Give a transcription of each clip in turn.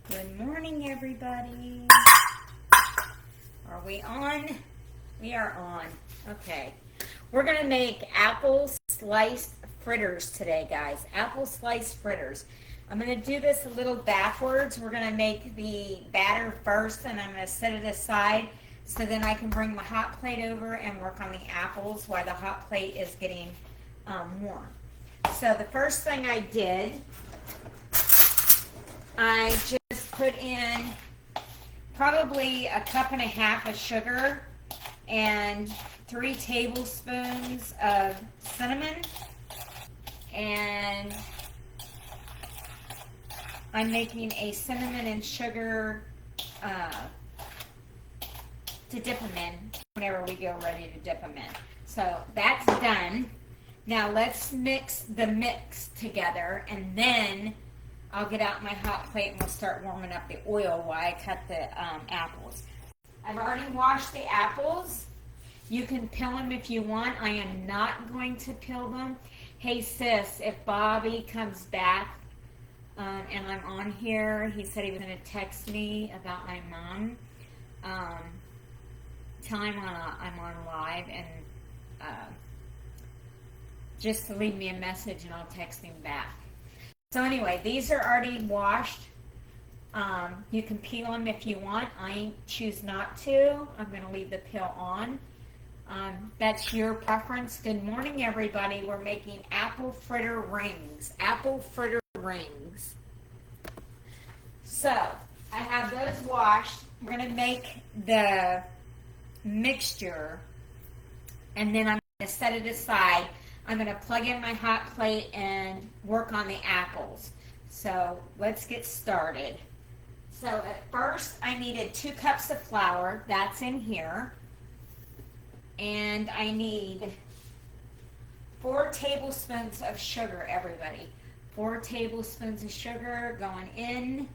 Good morning, everybody. Are we on? We are on. Okay. We're going to make apple sliced fritters today, guys. Apple sliced fritters. I'm going to do this a little backwards. We're going to make the batter first, and I'm going to set it aside so then I can bring my hot plate over and work on the apples while the hot plate is getting warm. So the first thing I did, I just put in probably a cup and a half of sugar and 3 tablespoons of cinnamon, and I'm making a cinnamon and sugar to dip them in whenever we go ready to dip them in. So that's done. Now let's mix the mix together, and then I'll get out my hot plate and we'll start warming up the oil while I cut the apples. I've already washed the apples. You can peel them if you want. I am not going to peel them. Hey sis, if Bobby comes back and I'm on here, he said he was going to text me about my mom. Tell him I'm on live and just to leave me a message and I'll text him back. So anyway, these are already washed. You can peel them if you want. I choose not to. I'm going to leave the peel on. That's your preference. Good morning, everybody. We're making apple fritter rings. Apple fritter rings. So, I have those washed. We're going to make the mixture, and then I'm going to set it aside. I'm going to plug in my hot plate and work on the apples. So let's get started. So at first I needed 2 cups of flour. That's in here. And I need 4 tablespoons of sugar, everybody. 4 tablespoons of sugar going in.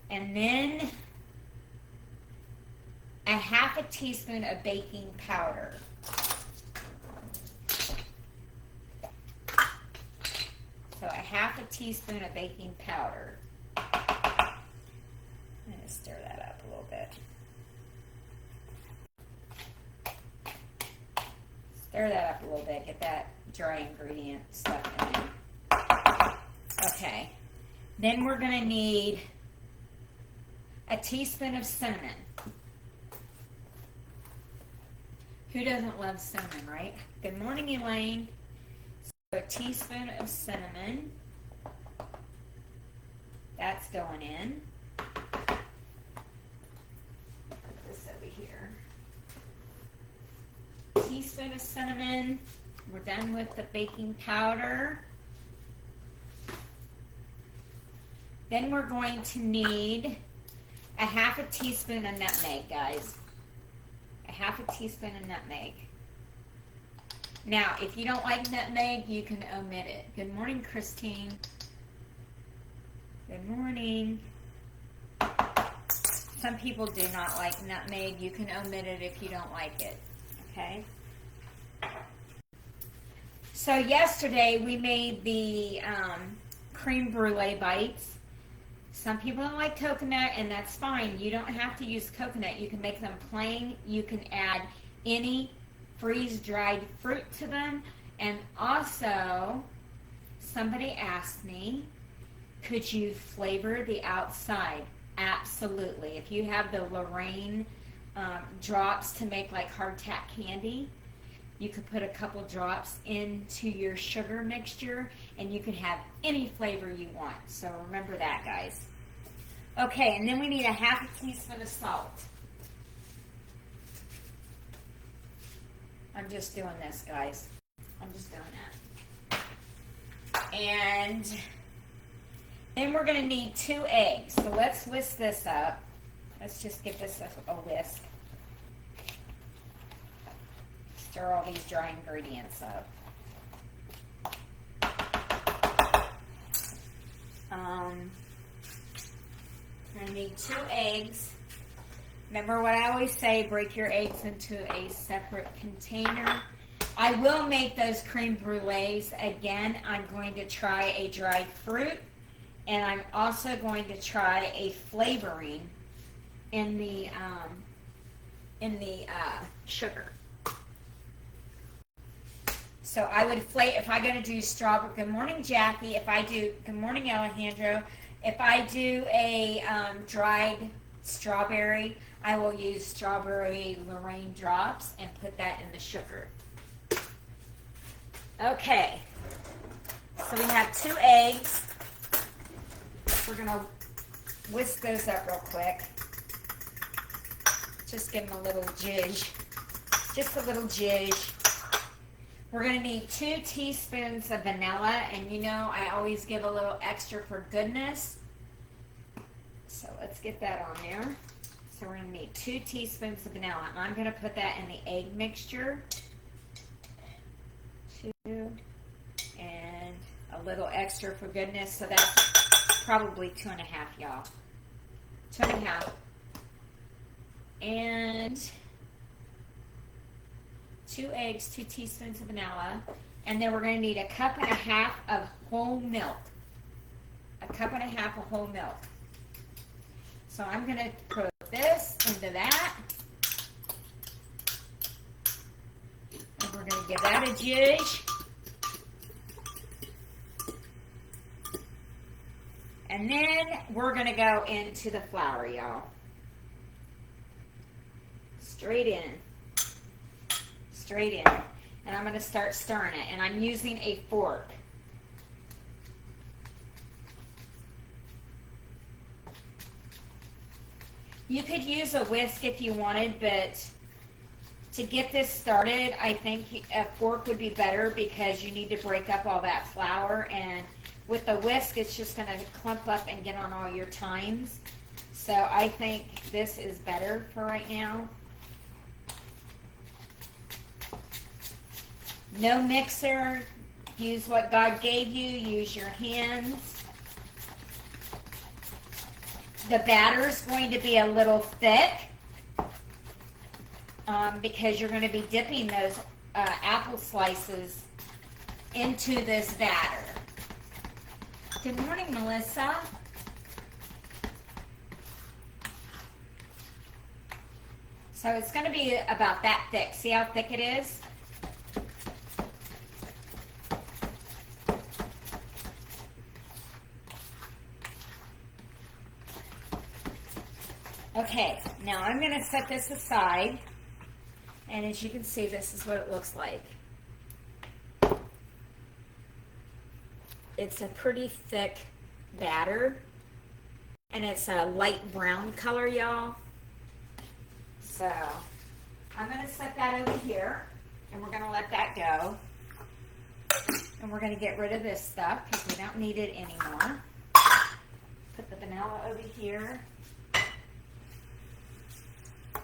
And then a half a teaspoon of baking powder. So a half a teaspoon of baking powder. I'm going to stir that up a little bit. Stir that up a little bit. Get that dry ingredient stuff in there. Okay. Then we're going to need a teaspoon of cinnamon. Who doesn't love cinnamon, right? Good morning, Elaine. A teaspoon of cinnamon. That's going in. Put this over here. Teaspoon of cinnamon. We're done with the baking powder. Then we're going to need a half a teaspoon of nutmeg, guys. A half a teaspoon of nutmeg. Now, if you don't like nutmeg, you can omit it. Good morning, Christine. Good morning. Some people do not like nutmeg. You can omit it if you don't like it. Okay? So yesterday we made the creme brulee bites. Some people don't like coconut, and that's fine. You don't have to use coconut. You can make them plain. You can add any freeze-dried fruit to them. And also, somebody asked me, could you flavor the outside? Absolutely. If you have the Lorraine drops to make like hardtack candy, you could put a couple drops into your sugar mixture and you can have any flavor you want. So remember that, guys. Okay, and then we need a half a teaspoon of salt. I'm just doing this, guys. I'm just doing that. And then we're going to need 2 eggs. So let's whisk this up. Let's just give this a whisk. Stir all these dry ingredients up. We're going to need 2 eggs. Remember what I always say, break your eggs into a separate container. I will make those creme brulees again. I'm going to try a dried fruit And I'm also going to try a flavoring in the sugar. So I would if I'm going to do strawberry. Good morning, Jackie. Good morning, Alejandro. If I do a dried strawberry, I will use strawberry Lorraine drops and put that in the sugar. Okay. So we have 2 eggs. We're going to whisk those up real quick. Just give them a little zhuzh. Just a little zhuzh. We're going to need 2 teaspoons of vanilla, and you know I always give a little extra for goodness. So let's get that on there. So we're going to need 2 teaspoons of vanilla. I'm going to put that in the egg mixture. 2, and a little extra for goodness. So that's probably 2.5, y'all. 2.5. And 2 eggs, 2 teaspoons of vanilla, and then we're going to need 1.5 cups of whole milk. 1.5 cups of whole milk. So I'm going to put this into that, and we're going to give that a zhuzh. And then we're going to go into the flour, y'all. Straight in. Straight in. And I'm going to start stirring it. And I'm using a fork. You could use a whisk if you wanted, but to get this started, I think a fork would be better because you need to break up all that flour. And with the whisk, it's just going to clump up and get on all your thymes. So I think this is better for right now. No mixer. Use what God gave you. Use your hands. The batter is going to be a little thick because you're going to be dipping those apple slices into this batter. Good morning, Melissa. So it's going to be about that thick. See how thick it is? Okay, now I'm going to set this aside, and as you can see, this is what it looks like. It's a pretty thick batter, and it's a light brown color, y'all. So I'm going to set that over here, and we're going to let that go, and we're going to get rid of this stuff because we don't need it anymore. Put the vanilla over here.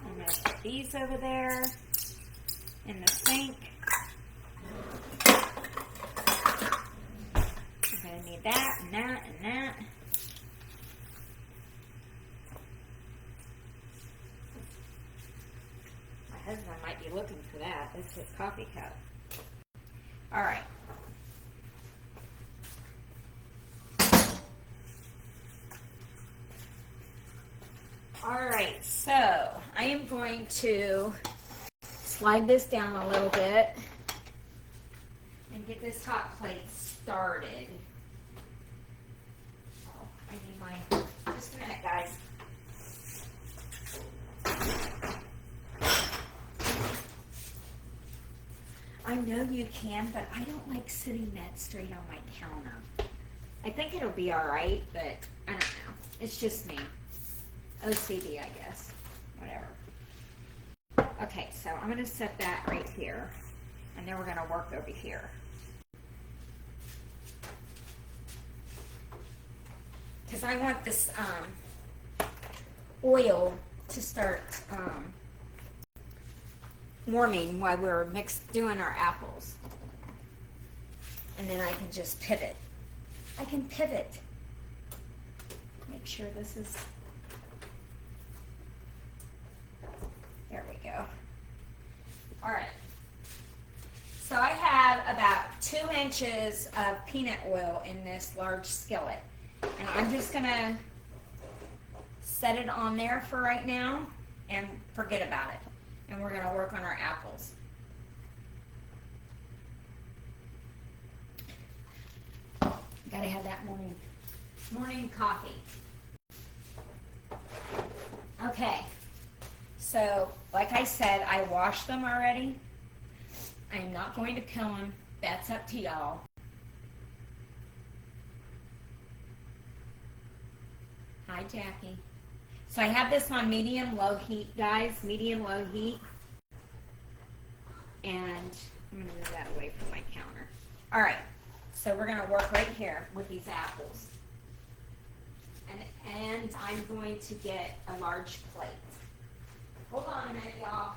I'm going to put these over there in the sink. I'm going to need that and that and that. My husband might be looking for that. It's his coffee cup. All right. All right, so I am going to slide this down a little bit and get this hot plate started. Oh, I need my, just a minute, guys. I know you can, but I don't like sitting that straight on my counter. I think it'll be all right, but I don't know. It's just me. OCD, I guess. Whatever. Okay, so I'm going to set that right here. And then we're going to work over here. Because I want this oil to start warming while we're doing our apples. And then I can just pivot. I can pivot. Make sure this is... There we go. All right. So I have about 2 inches of peanut oil in this large skillet. And I'm just gonna set it on there for right now and forget about it. And we're gonna work on our apples. Gotta have that morning coffee. Okay, so like I said, I washed them already. I'm not going to peel them. That's up to y'all. Hi, Jackie. So I have this on medium-low heat, guys. Medium-low heat. And I'm going to move that away from my counter. All right. So we're going to work right here with these apples. And I'm going to get a large plate. Hold on a minute, y'all.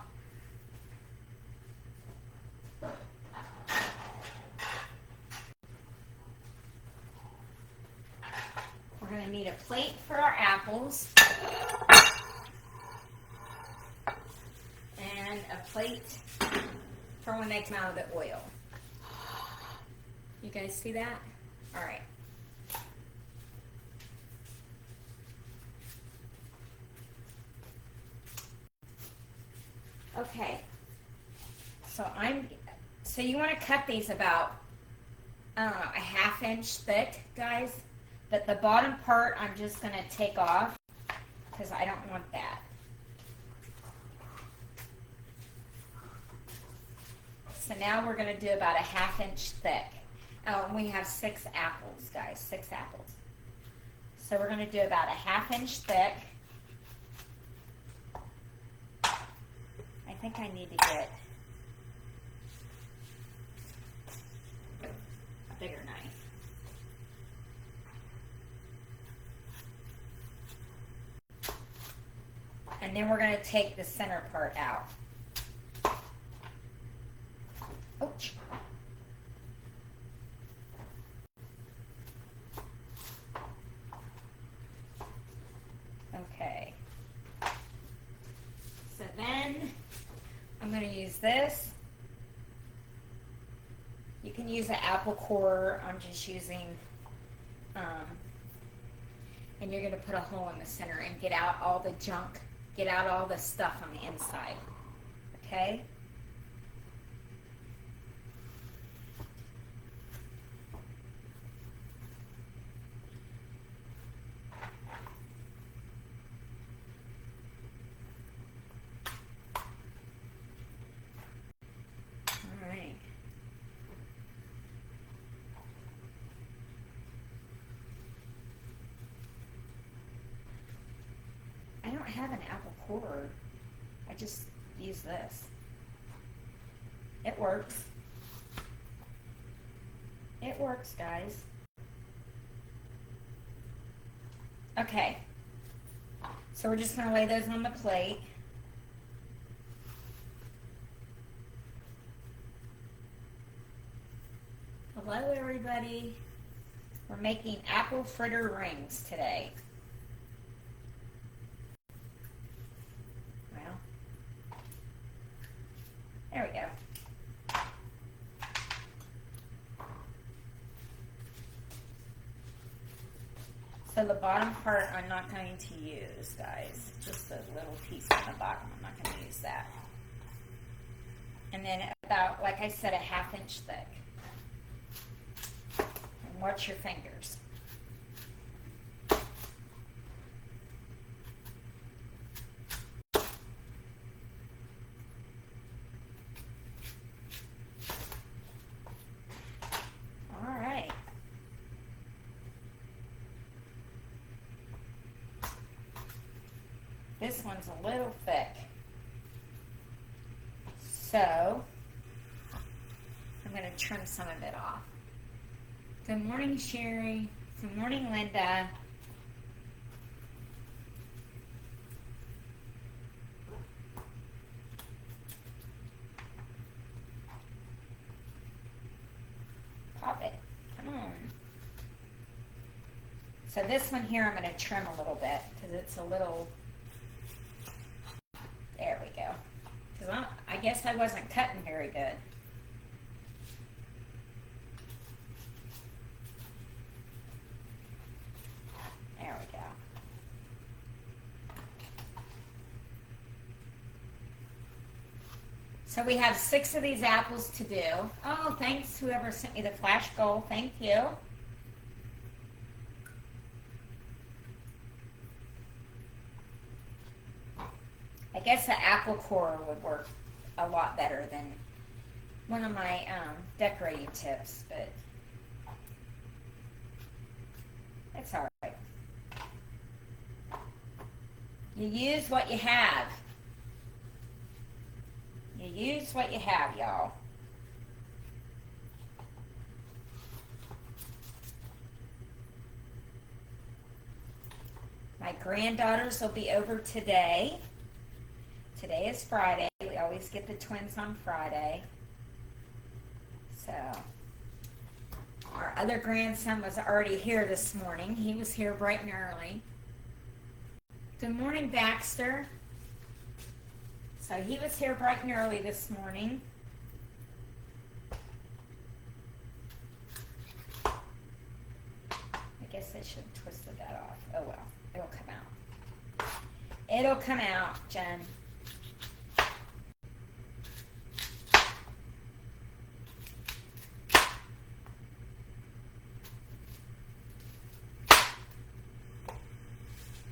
We're going to need a plate for our apples. And a plate for when they come out of the oil. You guys see that? All right. Okay. So you want to cut these about, I don't know, a ½ inch thick, guys. But the bottom part I'm just going to take off because I don't want that. So now we're going to do about a ½ inch thick. Oh, and we have 6 apples, guys, 6 apples. So we're going to do about a ½ inch thick. I think I need to get a bigger knife. And then we're going to take the center part out. Ouch. Okay. So then I'm going to use this. You can use an apple core. I'm just using, and you're going to put a hole in the center and get out all the junk, get out all the stuff on the inside. Okay? I don't have an apple core. I just use this. It works. It works, guys. Okay. So we're just going to lay those on the plate. Hello, everybody. We're making apple fritter rings today. There we go. So the bottom part I'm not going to use, guys. Just a little piece on the bottom. I'm not going to use that. And then about, like I said, a ½ inch thick. And watch your fingers. This one's a little thick. So, I'm going to trim some of it off. Good morning, Sherry. Good morning, Linda. Pop it. Come on. So this one here I'm going to trim a little bit because it's a little... There we go. Because I guess I wasn't cutting very good. So we have 6 of these apples to do. Oh, thanks whoever sent me the flash goal. Thank you. I guess the apple core would work a lot better than one of my decorating tips, but it's all right. You use what you have. You use what you have, y'all. My granddaughters will be over today. Today is Friday. We always get the twins on Friday. So, our other grandson was already here this morning. He was here bright and early. Good morning, Baxter. So he was here bright and early this morning. I guess I should have twisted that off. Oh well, it'll come out. It'll come out, Jen.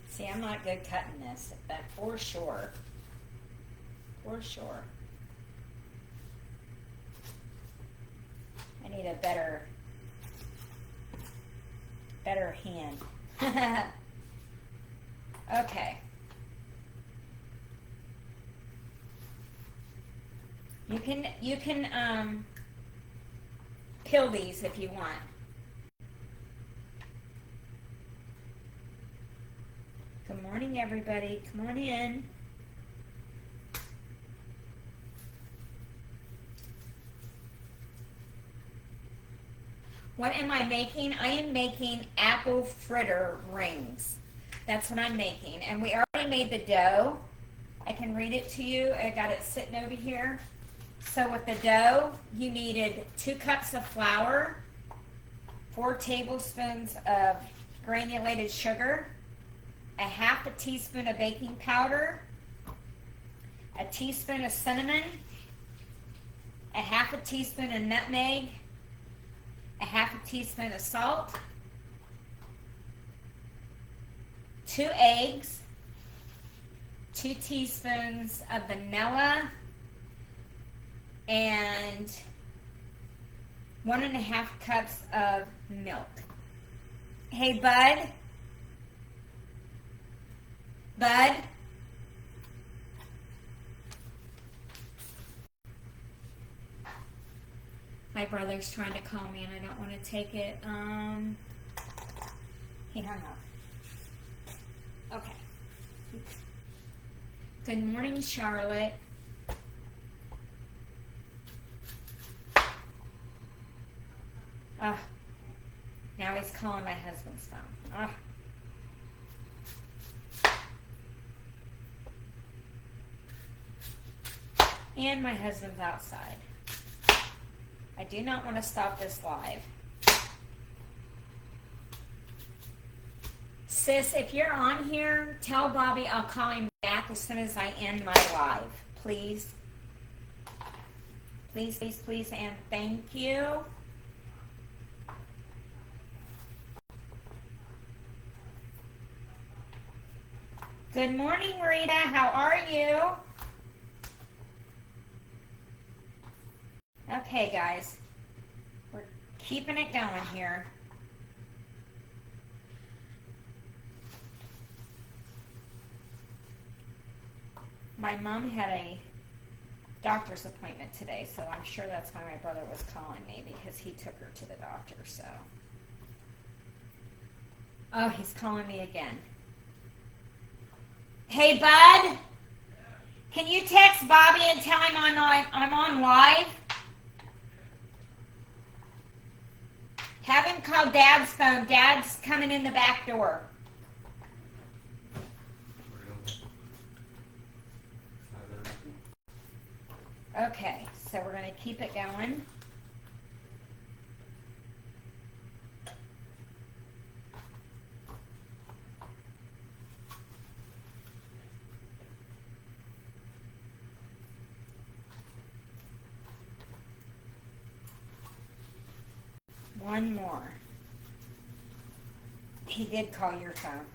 See, I'm not good cutting this, that for sure. For sure. I need a better hand. Okay. You can peel these if you want. Good morning, everybody. Come on in. What am I making? I am making apple fritter rings. That's what I'm making. And we already made the dough. I can read it to you. I got it sitting over here. So with the dough, you needed 2 cups of flour, 4 tablespoons of granulated sugar, a half a teaspoon of baking powder, a teaspoon of cinnamon, a half a teaspoon of nutmeg, a half a teaspoon of salt, 2 eggs, 2 teaspoons of vanilla, and 1.5 cups of milk. Hey, Bud. Bud. My brother's trying to call me and I don't want to take it. He hung up. Okay. Good morning, Charlotte. Now he's calling my husband's phone. And my husband's outside. I do not want to stop this live. Sis, if you're on here, tell Bobby I'll call him back as soon as I end my live. Please. Please, please, please, and thank you. Good morning, Rita. How are you? Okay, guys. We're keeping it going here. My mom had a doctor's appointment today, so I'm sure that's why my brother was calling me, because he took her to the doctor, so. Oh, he's calling me again. Hey, Bud, can you text Bobby and tell him I'm on live? Have him call Dad's phone. Dad's coming in the back door. Okay, so we're going to keep it going. One more. He did call your phone.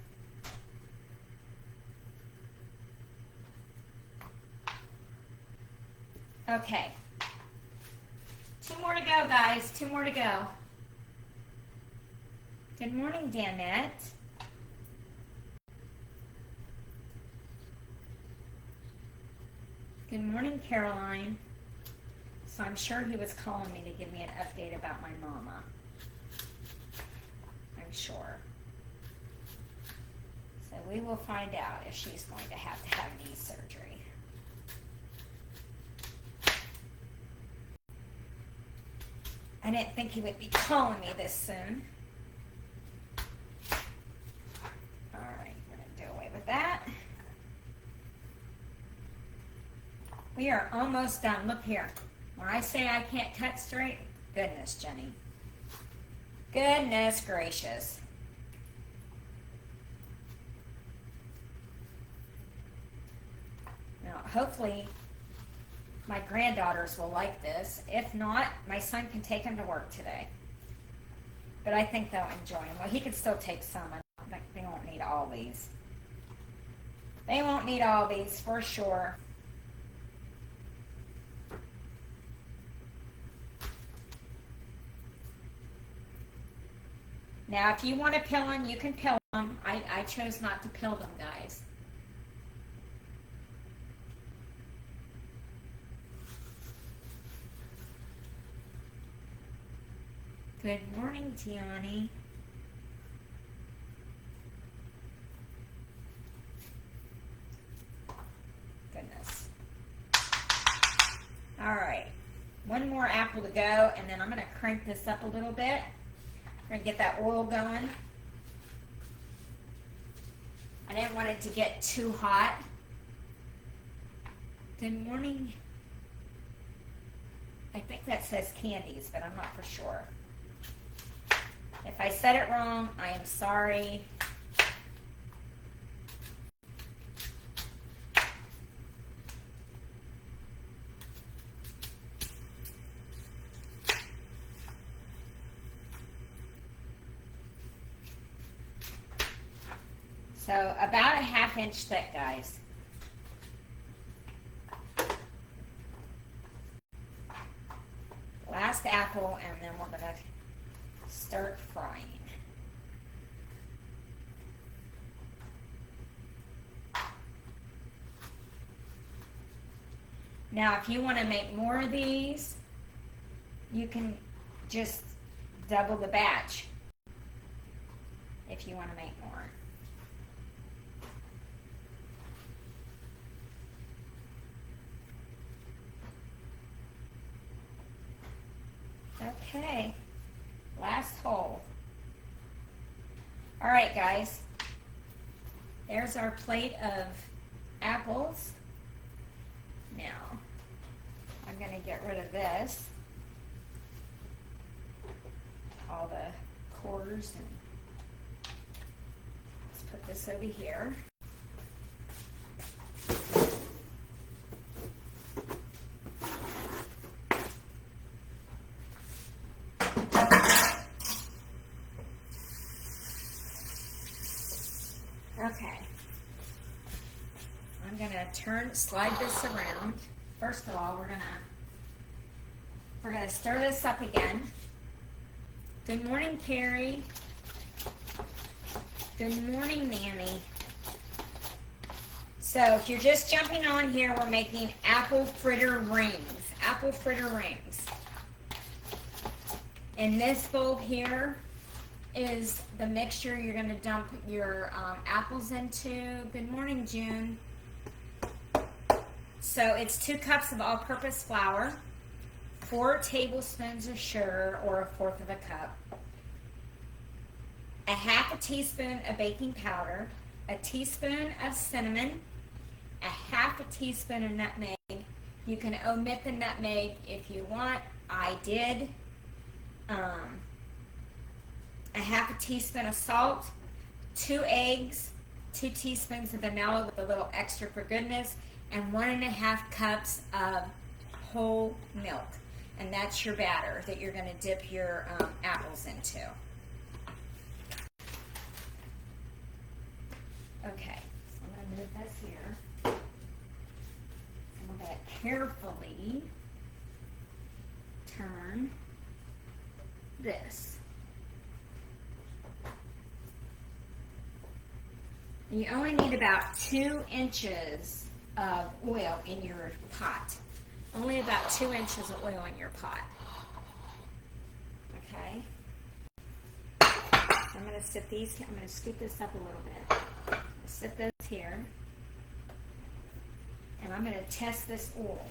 Okay. 2 more to go, guys. 2 more to go. Good morning, Danette. Good morning, Caroline. So I'm sure he was calling me to give me an update about my mama. I'm sure. So we will find out if she's going to have knee surgery. I didn't think he would be calling me this soon. All right, we're going to do away with that. We are almost done. Look here. When I say I can't cut straight, goodness, Jenny. Goodness gracious. Now, hopefully, my granddaughters will like this. If not, my son can take them to work today. But I think they'll enjoy them. Well, he can still take some. I think they won't need all these. They won't need all these for sure. Now, if you want to peel them, you can peel them. I chose not to peel them, guys. Good morning, Tiani. Goodness. All right. One more apple to go, and then I'm going to crank this up a little bit. We're going to get that oil going. I didn't want it to get too hot. Good morning. I think that says candies, but I'm not for sure. If I said it wrong, I am sorry. So about a 1/2 inch thick, guys. Last apple, and then we're going to start frying. Now, if you want to make more of these, you can just double the batch if you want to make more. Okay, last hole. All right, guys, there's our plate of apples. Now, I'm going to get rid of this, all the cores, and let's put this over here. Okay, I'm going to slide this around. First of all, we're gonna stir this up again. Good morning, Carrie. Good morning, Nanny. So if you're just jumping on here, we're making apple fritter rings. Apple fritter rings. In this bowl here is the mixture you're going to dump your apples into. Good morning, June. So it's 2 cups of all-purpose flour, 4 tablespoons of sugar, or 1/4 of a cup, a 1/2 teaspoon of baking powder, a teaspoon of cinnamon, a 1/2 teaspoon of nutmeg. You can omit the nutmeg if you want. I did. A 1/2 teaspoon of salt, 2 eggs, 2 teaspoons of vanilla with a little extra for goodness, and 1 1/2 cups of whole milk. And that's your batter that you're going to dip your apples into. Okay, so I'm going to move this here. I'm going to carefully turn this. You only need about 2 inches of oil in your pot. Only about 2 inches of oil in your pot. Okay. I'm going to sit these, I'm going to scoop this up a little bit. Sit those here. And I'm going to test this oil.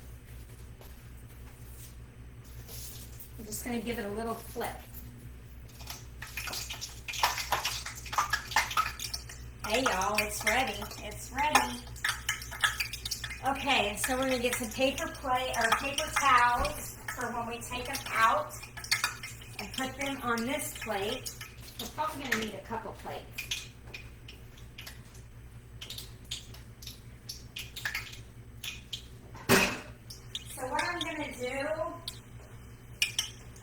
I'm just going to give it a little flip. Hey y'all, it's ready. It's ready. Okay, and so we're going to get some paper towels for when we take them out and put them on this plate. We're probably going to need a couple plates. So what I'm going to do,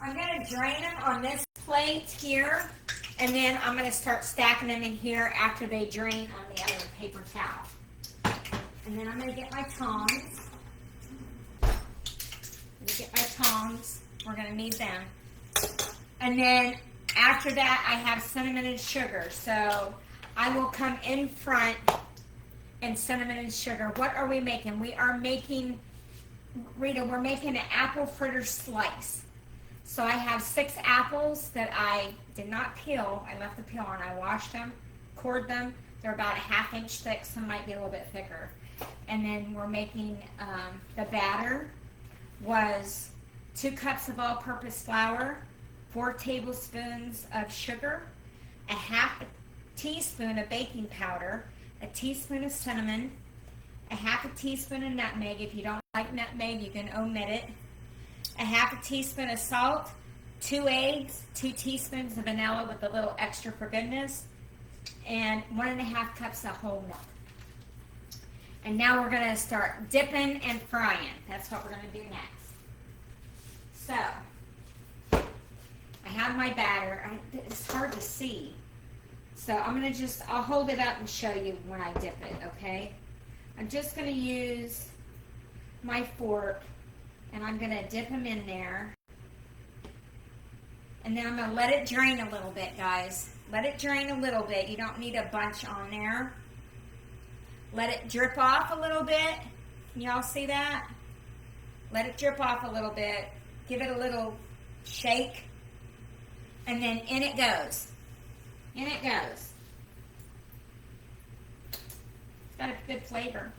I'm going to drain them on this plate here, and then I'm going to start stacking them in here after they drain on the other paper towel. And then I'm going to get my tongs. We're going to need them. And then after that, I have cinnamon and sugar. So I will come in front and cinnamon and sugar. What are we making? We are making, Rita, we're making an apple fritter slice. So I have 6 apples that I did not peel. I left the peel on. I washed them, cored them. They're about a 1/2 inch thick. Some might be a little bit thicker. And then we're making the batter was 2 cups of all-purpose flour, 4 tablespoons of sugar, a 1/2 teaspoon of baking powder, a teaspoon of cinnamon, a 1/2 teaspoon of nutmeg. If you don't like nutmeg, you can omit it. A 1/2 teaspoon of salt, 2 eggs, 2 teaspoons of vanilla with a little extra for goodness, and 1½ cups of whole milk. And now we're going to start dipping and frying. That's what we're going to do next. So, I have my batter. It's hard to see. So I'm going to I'll hold it up and show you when I dip it, okay? I'm just going to use my fork, and I'm going to dip them in there. And then I'm going to let it drain a little bit, guys. Let it drain a little bit. You don't need a bunch on there. Let it drip off a little bit. Can y'all see that? Let it drip off a little bit. Give it a little shake. And then in it goes. In it goes. It's got a good flavor.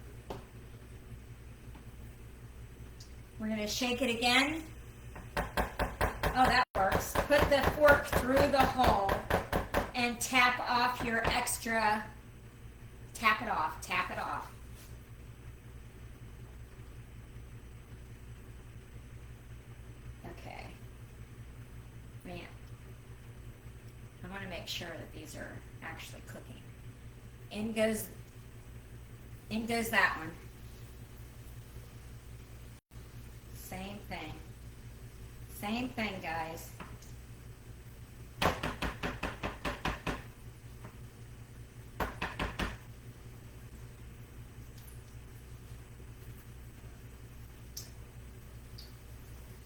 We're going to shake it again. Oh, that works. Put the fork through the hole and tap off your extra. Tap it off. Tap it off. Okay. Man. I want to make sure that these are actually cooking. In goes that one. Same thing. Same thing, guys.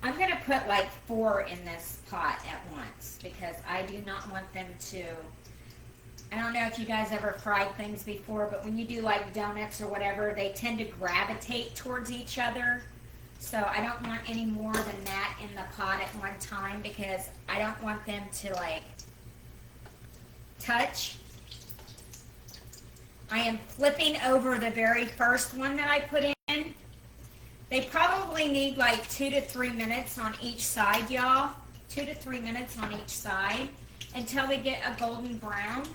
I'm going to put like 4 in this pot at once because I do not want them to, I don't know if you guys ever fried things before, but when you do like donuts or whatever, they tend to gravitate towards each other. So I don't want any more than that in the pot at one time because I don't want them to like touch. I am flipping over the very first one that I put in. They probably need like 2 to 3 minutes on each side, y'all. 2 to 3 minutes on each side until they get a golden brown.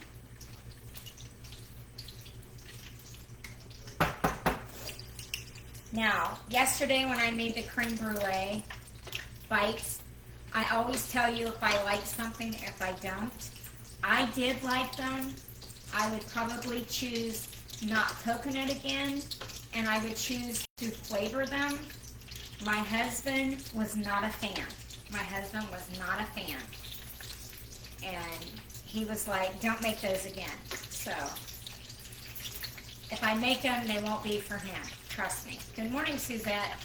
Now, yesterday when I made the creme brulee bites, I always tell you if I like something, if I don't. I did like them. I would probably choose not coconut again, and I would choose to flavor them My husband was not a fan. My husband was not a fan. And he was like, don't make those again. So, if I make them, they won't be for him. Trust me. Good morning, Suzette.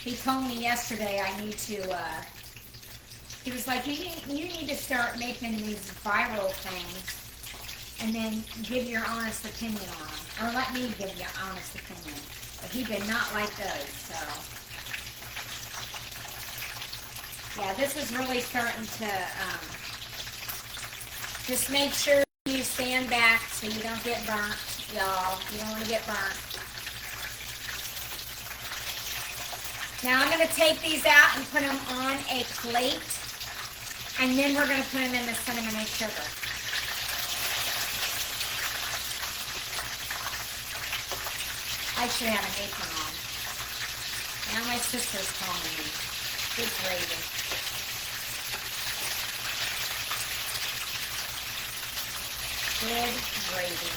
He told me yesterday I need to, he was like, you need to start making these viral things and then give your honest opinion on them. Or let me give you an honest opinion. But he did not like those, so. Yeah, this is really starting to, just make sure you stand back so you don't get burnt, y'all. You don't want to get burnt. Now I'm going to take these out and put them on a plate. And then we're going to put them in the cinnamon and sugar. I should have an apron on. Now my sister's calling me. Good gravy. Good gravy.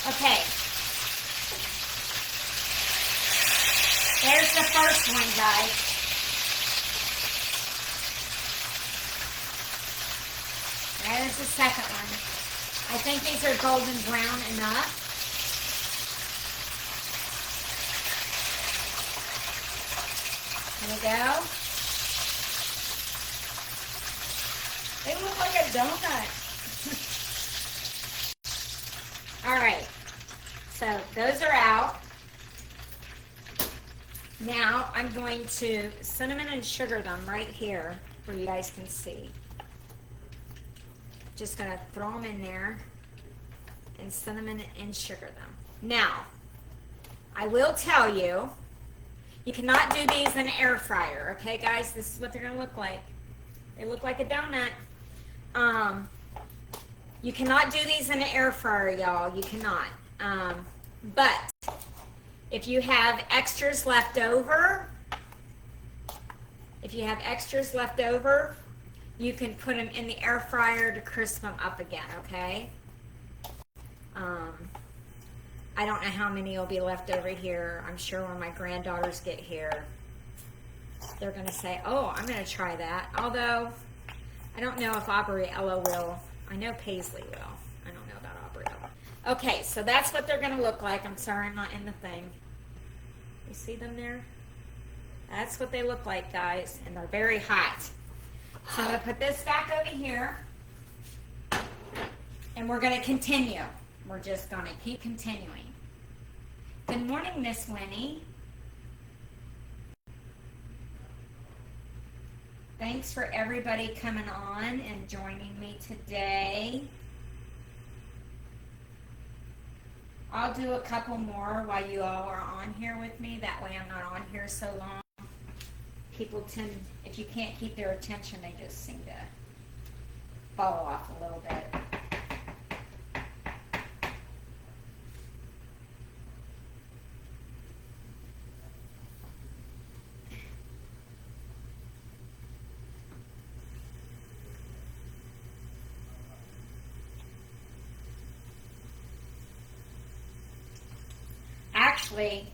Okay. There's the first one, guys. There's the second one. I think these are golden brown enough. There we go. They look like a donut. All right. So those are out. Now I'm going to cinnamon and sugar them right here where you guys can see. Just going to throw them in there and cinnamon and sugar them. Now, I will tell you, you cannot do these in an air fryer, okay guys? This is what they're going to look like. They look like a donut. You cannot do these in an air fryer, y'all. You cannot. But if you have extras left over, you can put them in the air fryer to crisp them up again, okay? I don't know how many will be left over here. I'm sure when my granddaughters get here, they're going to say, oh, I'm going to try that. Although, I don't know if Aubriella will. I know Paisley will. I don't know about Aubriella. Okay, so that's what they're going to look like. I'm sorry, I'm not in the thing. You see them there? That's what they look like, guys. And they're very hot. So I'm going to put this back over here. And we're going to continue. We're just going to keep continuing. Good morning, Miss Winnie. Thanks for everybody coming on and joining me today. I'll do a couple more while you all are on here with me. That way I'm not on here so long. People tend, if you can't keep their attention, they just seem to fall off a little bit. Actually,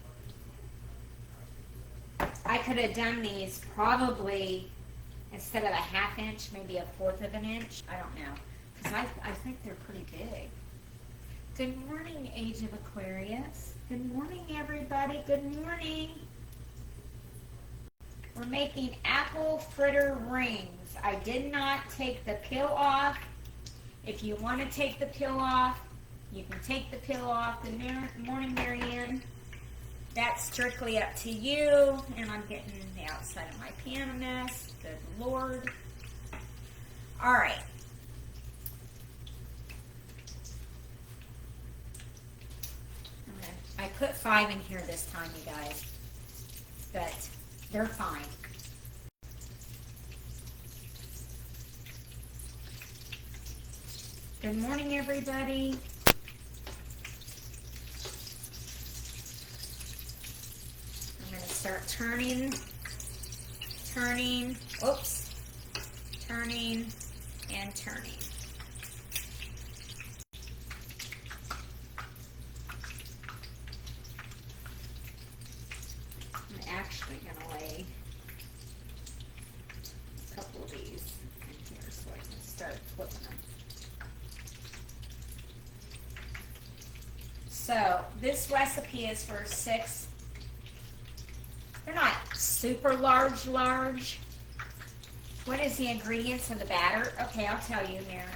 I could have done these probably instead of a ½ inch, maybe a 1/4 of an inch. I don't know, because I think they're pretty big. Good morning, Age of Aquarius. Good morning, everybody. Good morning. We're making apple fritter rings. I did not take the peel off. If you want to take the peel off, you can take the peel off. Good morning, Marianne. That's strictly up to you. And I'm getting the outside of my piano mess. Good Lord. All right. Okay. I put 5 in here this time, you guys. But they're fine. Good morning, everybody. I'm going to start turning, oops, turning, and turning. I'm actually going to lay a couple of these in here so I can start flipping them. So this recipe is for 6. They're not super large. What is the ingredients of the batter? Okay, I'll tell you here.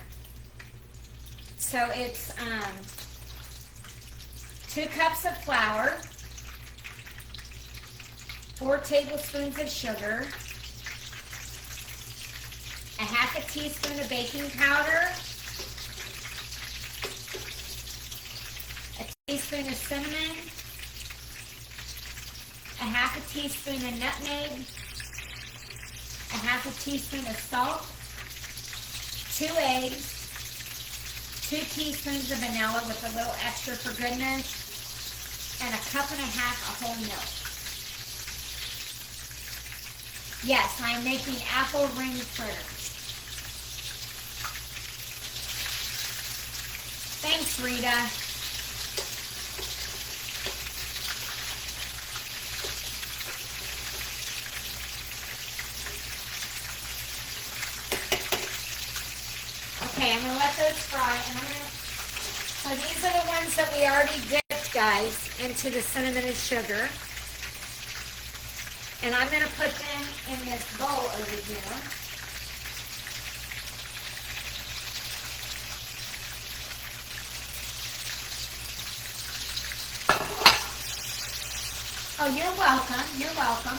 So it's 2 cups of flour, 4 tablespoons of sugar, a half a teaspoon of baking powder, a teaspoon of cinnamon, a half a teaspoon of nutmeg, a half a teaspoon of salt, 2 eggs, 2 teaspoons of vanilla with a little extra for goodness, and a cup and a half of whole milk. Yes, I'm making apple ring fritters. Thanks, Rita. Okay, I'm going to let those fry. And so these are the ones that we already dipped, guys, into the cinnamon and sugar. And I'm going to put them in this bowl over here. Oh, you're welcome. You're welcome.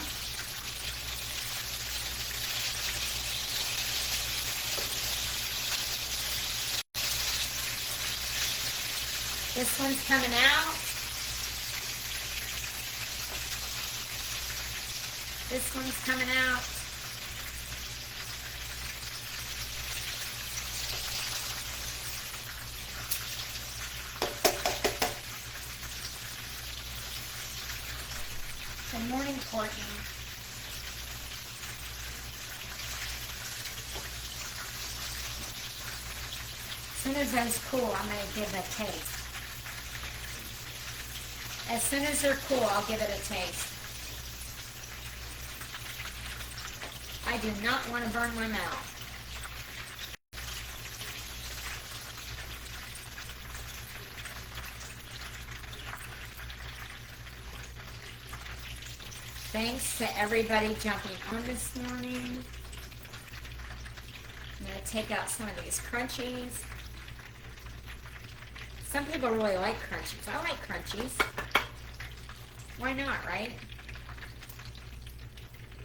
This one's coming out. This one's coming out. Good morning, Courtney. As soon as those cool, I'm going to give it a taste. As soon as they're cool, I'll give it a taste. I do not want to burn my mouth. Thanks to everybody jumping on this morning. I'm going to take out some of these crunchies. Some people really like crunchies. I like crunchies. Why not, right?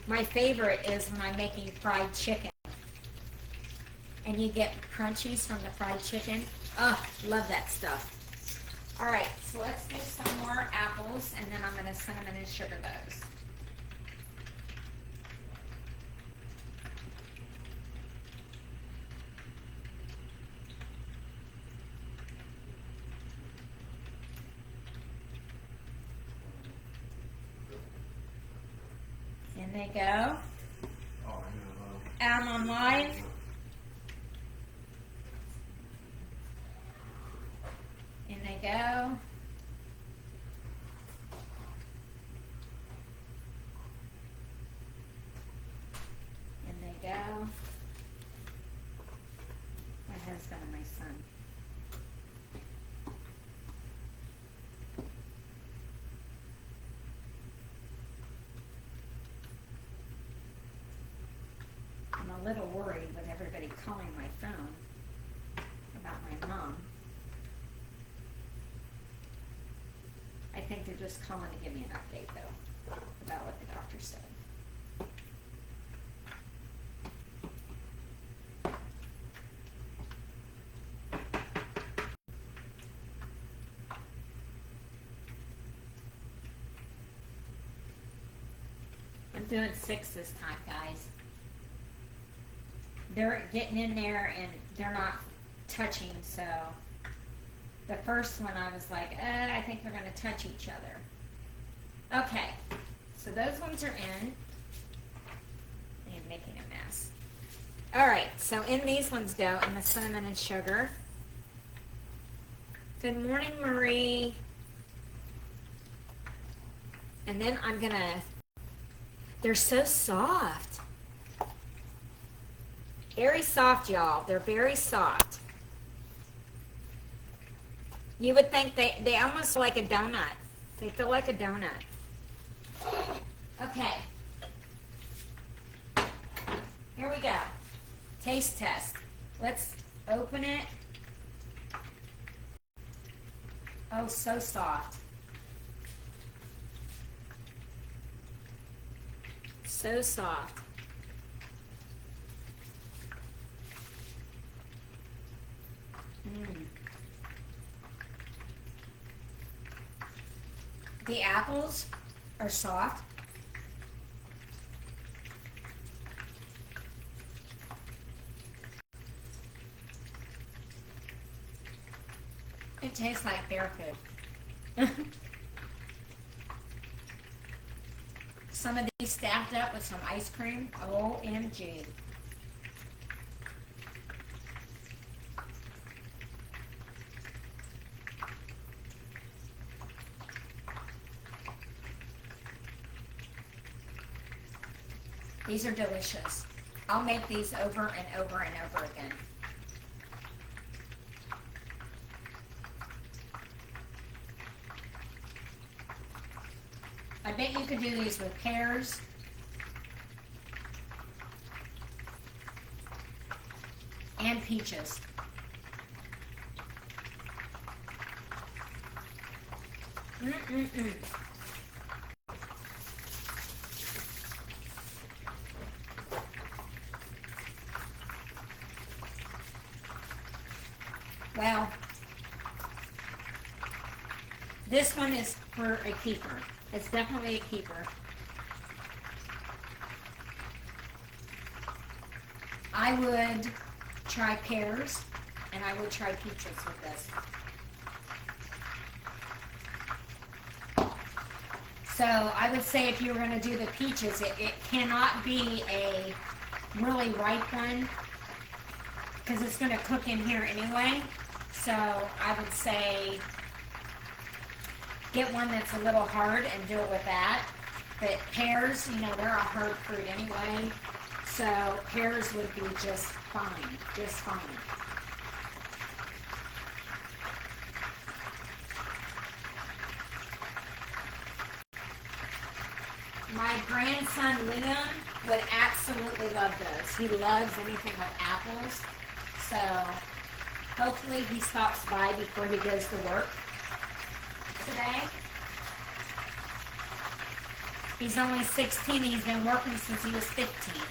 My favorite is when I'm making fried chicken. And you get crunchies from the fried chicken. Oh, love that stuff. All right, so let's do some more apples, and then I'm going to cinnamon and sugar those. In they go. I'm on live. In they go. In they go. My husband and my son. I'm a little worried with everybody calling my phone about my mom. I think they're just calling to give me an update, though, about what the doctor said. I'm doing 6 this time, guys. They're getting in there and they're not touching, so the first one I was like, I think they're going to touch each other. Okay, so those ones are in. I'm making a mess. All right, so in these ones go, in the cinnamon and sugar. Good morning, Marie. And then I'm going to, they're so soft. Very soft, y'all. They're very soft. You would think they almost like a donut. They feel like a donut. Okay. Here we go. Taste test. Let's open it. Oh, so soft. So soft. The apples are soft. It tastes like bear food. Some of these stacked up with some ice cream. OMG. These are delicious. I'll make these over and over and over again. I bet you could do these with pears. And peaches. Mm-mm-mm. Well, this one is for a keeper. It's definitely a keeper. I would try pears, and I would try peaches with this. So I would say if you were going to do the peaches, it cannot be a really ripe one, because it's going to cook in here anyway. So I would say get one that's a little hard and do it with that. But pears, you know, they're a hard fruit anyway. So pears would be just fine, just fine. My grandson Liam would absolutely love those. He loves anything with apples. So hopefully he stops by before he goes to work today. He's only 16. He's been working since he was 15.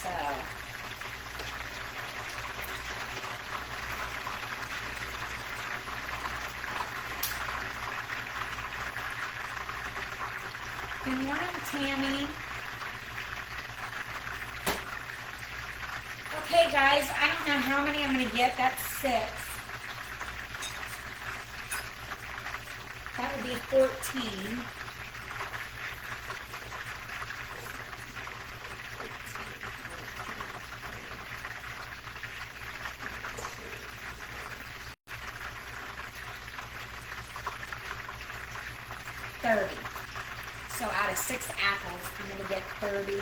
So good morning, Tammy. Okay, guys, I don't know how many I'm going to get. That's 6. That would be 14. So out of 6 apples, I'm going to get 30.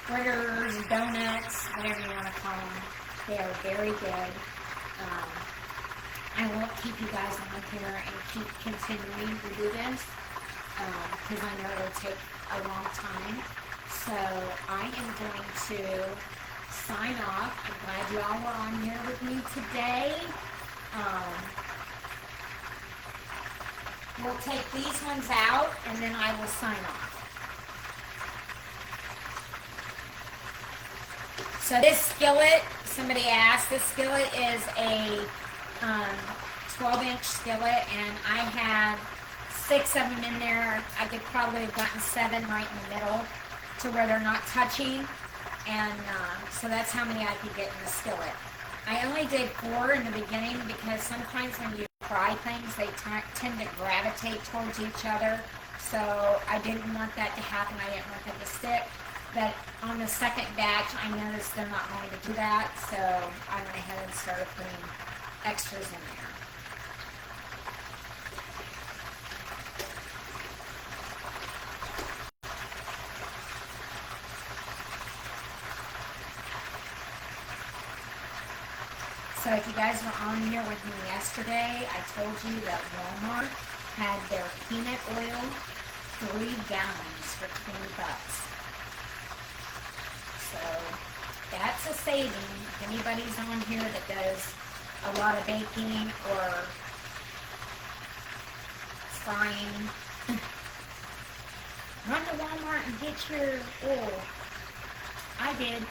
Fritters, donuts, whatever you want to call them. They are very good. I won't keep you guys on here and keep continuing to do this because I know it'll take a long time. So I am going to sign off. I'm glad you all were on here with me today. We'll take these ones out, and then I will sign off. So this skillet, somebody asked, this skillet is a 12-inch skillet, and I have 6 of them in there. I could probably have gotten 7 right in the middle to where they're not touching. And so that's how many I could get in the skillet. I only did 4 in the beginning because sometimes when you fry things, they tend to gravitate towards each other. So I didn't want that to happen. I didn't want them to stick. But on the second batch, I noticed they're not going to do that. So I went ahead and started putting extras in there. So if you guys were on here with me yesterday, I told you that Walmart had their peanut oil 3 gallons for $20. So that's a saving. If anybody's on here that does a lot of baking or frying, run to Walmart and get your oil. I did.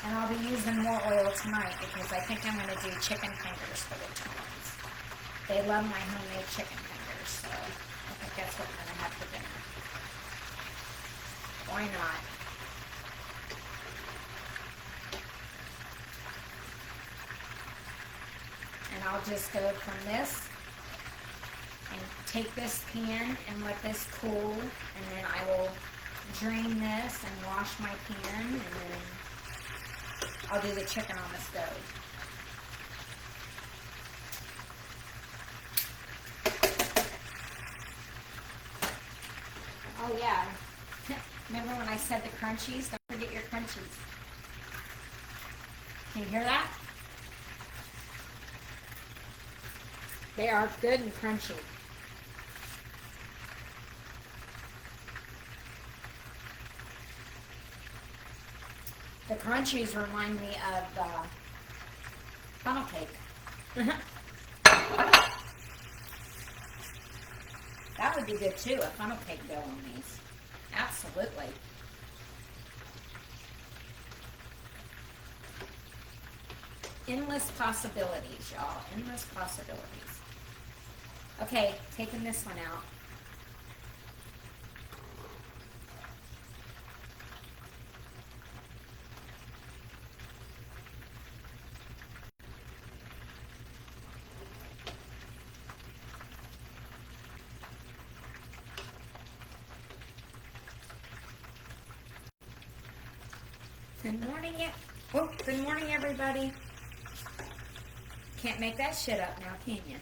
And I'll be using more oil tonight because I think I'm going to do chicken fingers for the twins. They love my homemade chicken fingers, so I think that's what I'm going to have for dinner. Why not? And I'll just go from this and take this pan and let this cool, and then I will drain this and wash my pan, and then I'll do the chicken on the stove. Oh yeah, remember when I said the crunchies? Don't forget your crunchies. Can you hear that? They are good and crunchy. The crunchies remind me of funnel cake. That would be good too, a funnel cake dough on these. Absolutely. Endless possibilities, y'all. Endless possibilities. Okay, taking this one out. Good morning, everybody. Can't make that shit up now, can you?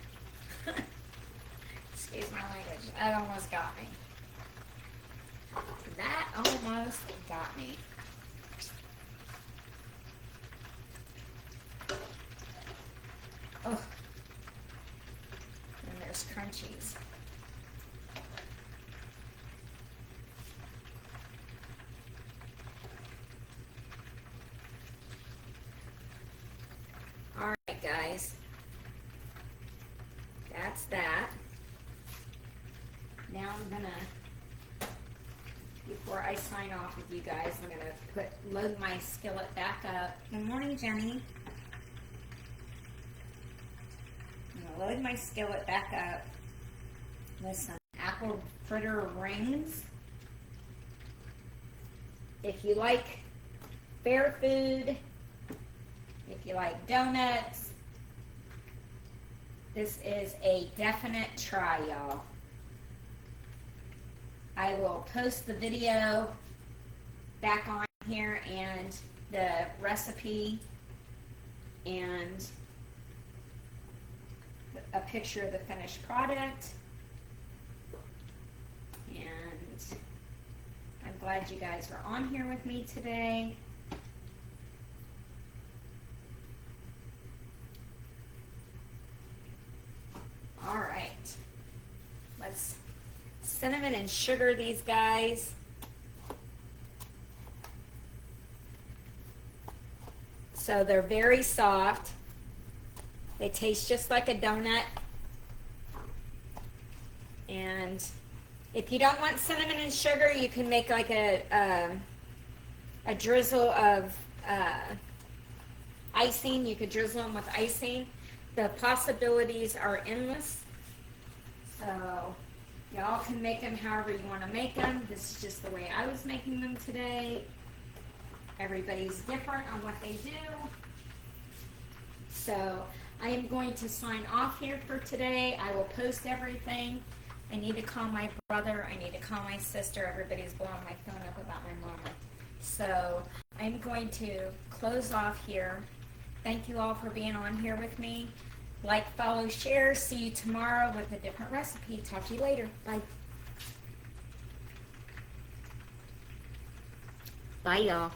Excuse my language. That almost got me. That almost got me. Oh. And there's crunchies. Alright, guys. That's that. Now I'm gonna, before I sign off with you guys, I'm gonna load my skillet back up. Good morning, Jenny. I'm gonna load my skillet back up with some apple fritter rings. If you like fair food, if you like donuts, this is a definite try, y'all. I will post the video back on here and the recipe and a picture of the finished product. And I'm glad you guys were on here with me today. All right, let's cinnamon and sugar these guys. So they're very soft. They taste just like a donut. And if you don't want cinnamon and sugar, you can make like a drizzle of icing. You could drizzle them with icing. The possibilities are endless. So Y'all can make them however you want to make them. This is just the way I was making them today. Everybody's different on what they do. So I am going to sign off here for today. I will post everything. I need to call my brother. I need to call my sister. Everybody's blowing my phone up about my mama. So I'm going to close off here. Thank you all for being on here with me. Like, follow, share. See you tomorrow with a different recipe. Talk to you later. Bye. Bye, y'all.